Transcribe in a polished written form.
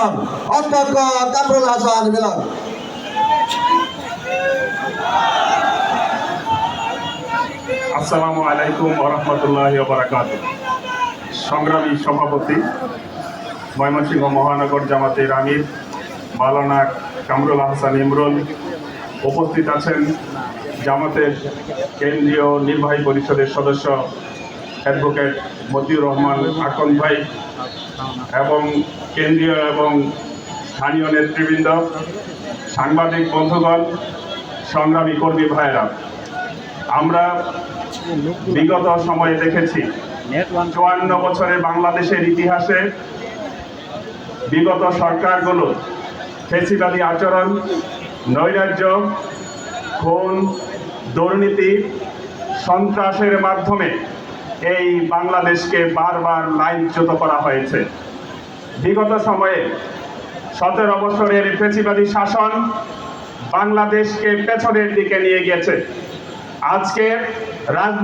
মিলন, অধ্যক্ষ কামরুল হাসান মিলন। আসসালামু আলাইকুম ওয়া রাহমাতুল্লাহি ওয়া বারাকাতুহু। সংগ্রামী সভাপতি ময়মনসিংহ মহানগর জামাতের আমির মাওলানা কামরুল হাসান ইমরুল, উপস্থিত আছেন জামাতের কেন্দ্রীয় নির্বাহী পরিষদের সদস্য অ্যাডভোকেট মতিউর রহমান আকন ভাই এবং কেন্দ্রীয় এবং স্থানীয় নেতৃবৃন্দ, সাংবাদিক বন্ধুগণ, সংগ্রামী কর্মী ভাইয়েরা। আমরা বিগত সময়ে দেখেছি ৫৪ বছরের বাংলাদেশের ইতিহাসে বিগত সরকারগুলো ফ্যাসিবাদী আচরণ, নৈরাজ্য, খুন, দুর্নীতি, সন্ত্রাসের মাধ্যমে এই বাংলাদেশকে বারবার লাইনচ্যুত করা হয়েছে। বিগত সময়ে ১৭ বছরের ফ্যাসিবাদী শাসন বাংলাদেশকে পেছনের দিকে নিয়ে গেছে। আজকে